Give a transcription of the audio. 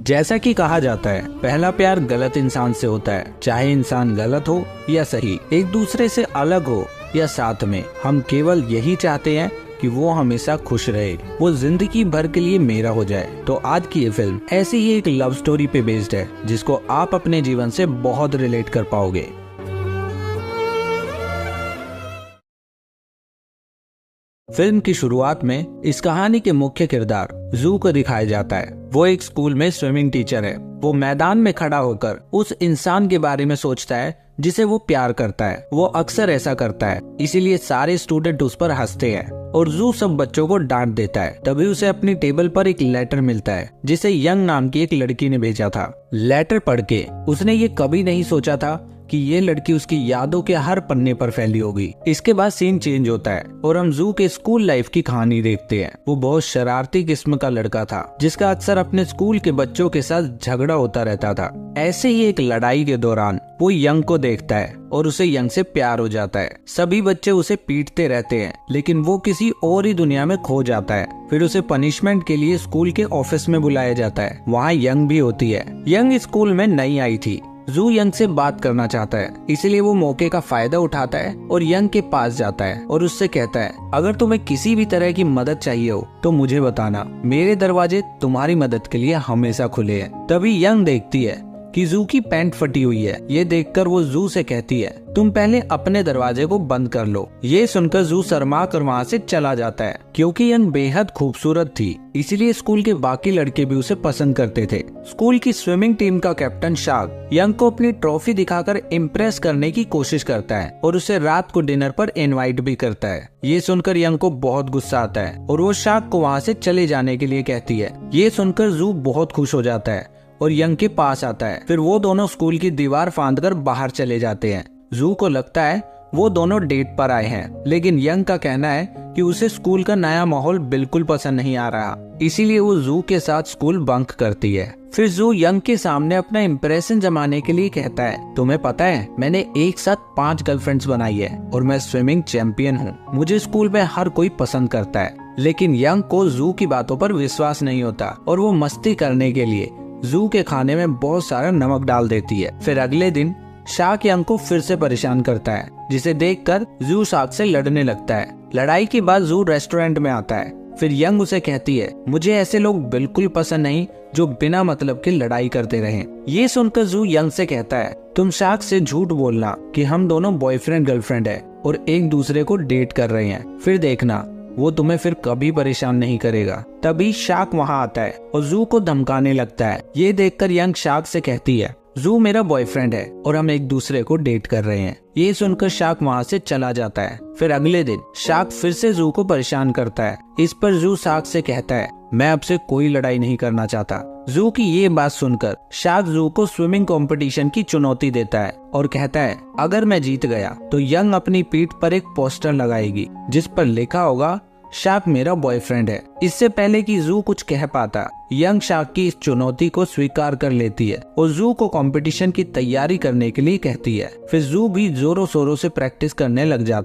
जैसा कि कहा जाता है, पहला प्यार गलत इंसान से होता है। चाहे इंसान गलत हो या सही, एक दूसरे से अलग हो या साथ में, हम केवल यही चाहते हैं कि वो हमेशा खुश रहे, वो जिंदगी भर के लिए मेरा हो जाए। तो आज की ये फिल्म ऐसी ही एक लव स्टोरी पे बेस्ड है, जिसको आप अपने जीवन से बहुत रिलेट कर पाओगे। फिल्म की शुरुआत में इस कहानी के मुख्य किरदार जू को दिखाया जाता है। वो एक स्कूल में स्विमिंग टीचर है। वो मैदान में खड़ा होकर उस इंसान के बारे में सोचता है जिसे वो प्यार करता है। वो अक्सर ऐसा करता है, इसीलिए सारे स्टूडेंट उस पर हंसते हैं और जू सब बच्चों को डांट देता है। तभी उसे अपनी टेबल पर एक लेटर मिलता है जिसे यंग नाम की एक लड़की ने भेजा था। लेटर पढ़ के उसने ये कभी नहीं सोचा था कि ये लड़की उसकी यादों के हर पन्ने पर फैली होगी। इसके बाद सीन चेंज होता है और हम जू के स्कूल लाइफ की कहानी देखते हैं। वो बहुत शरारती किस्म का लड़का था, जिसका अक्सर अपने स्कूल के बच्चों के साथ झगड़ा होता रहता था। ऐसे ही एक लड़ाई के दौरान वो यंग को देखता है और उसे यंग से प्यार हो जाता है। सभी बच्चे उसे पीटते रहते हैं, लेकिन वो किसी और ही दुनिया में खो जाता है। फिर उसे पनिशमेंट के लिए स्कूल के ऑफिस में बुलाया जाता है। वहाँ यंग भी होती है। यंग स्कूल में नई आई थी। जू यंग से बात करना चाहता है, इसलिए वो मौके का फायदा उठाता है और यंग के पास जाता है और उससे कहता है, अगर तुम्हें किसी भी तरह की मदद चाहिए हो तो मुझे बताना, मेरे दरवाजे तुम्हारी मदद के लिए हमेशा खुले हैं। तभी यंग देखती है कि जू की पैंट फटी हुई है। ये देखकर वो जू से कहती है, तुम पहले अपने दरवाजे को बंद कर लो। ये सुनकर जू शर्मा कर वहाँ से चला जाता है। क्योंकि यंग बेहद खूबसूरत थी, इसीलिए स्कूल के बाकी लड़के भी उसे पसंद करते थे। स्कूल की स्विमिंग टीम का कैप्टन शार्क यंग को अपनी ट्रॉफी दिखाकर इम्प्रेस करने की कोशिश करता है और उसे रात को डिनर पर इनवाइट भी करता है। ये सुनकर यंग को बहुत गुस्सा आता है और वो शार्क को वहाँ से चले जाने के लिए कहती है। ये सुनकर जू बहुत खुश हो जाता है और यंग के पास आता है। फिर वो दोनों स्कूल की दीवार फांदकर बाहर चले जाते हैं। जू को लगता है वो दोनों डेट पर आए हैं, लेकिन यंग का कहना है कि उसे स्कूल का नया माहौल बिल्कुल पसंद नहीं आ रहा, इसीलिए वो जू के साथ स्कूल बंक करती है। फिर जू यंग के सामने अपना इम्प्रेशन जमाने के लिए कहता है, तुम्हें पता है मैंने एक साथ 5 गर्लफ्रेंड्स बनाई है और मैं स्विमिंग चैंपियन हूँ। मुझे स्कूल में हर कोई पसंद करता है। लेकिन यंग को जू की बातों पर विश्वास नहीं होता और वो मस्ती करने के लिए जू के खाने में बहुत सारा नमक डाल देती है। फिर अगले दिन शार्क यंग को फिर से परेशान करता है, जिसे देखकर जू शार्क से लड़ने लगता है। लड़ाई के बाद जू रेस्टोरेंट में आता है। फिर यंग उसे कहती है, मुझे ऐसे लोग बिल्कुल पसंद नहीं जो बिना मतलब के लड़ाई करते रहें। ये सुनकर जू यंग से कहता है, तुम शार्क से झूठ बोलना कि हम दोनों बॉयफ्रेंड गर्लफ्रेंड है और एक दूसरे को डेट कर रहे हैं, फिर देखना वो तुम्हें फिर कभी परेशान नहीं करेगा। तभी शार्क वहाँ आता है और जू को धमकाने लगता है। ये देखकर यंग शार्क से कहती है, जू मेरा बॉयफ्रेंड है और हम एक दूसरे को डेट कर रहे हैं। ये सुनकर शार्क वहाँ से चला जाता है। फिर अगले दिन शार्क फिर से जू को परेशान करता है। इस पर जू शार्क से कहता है, मैं अब से कोई लड़ाई नहीं करना चाहता। जू की ये बात सुनकर शार्क जू को स्विमिंग कंपटीशन की चुनौती देता है और कहता है, अगर मैं जीत गया तो यंग अपनी पीठ पर एक पोस्टर लगाएगी जिस पर लिखा होगा, शार्क मेरा बॉयफ्रेंड है। इससे पहले कि जू कुछ कह पाता, यंग शार्क की इस चुनौती को स्वीकार कर लेती है और जू को कंपटीशन की तैयारी करने के लिए कहती है। फिर जू भी जोरों शोरों से प्रैक्टिस करने लग जाता है।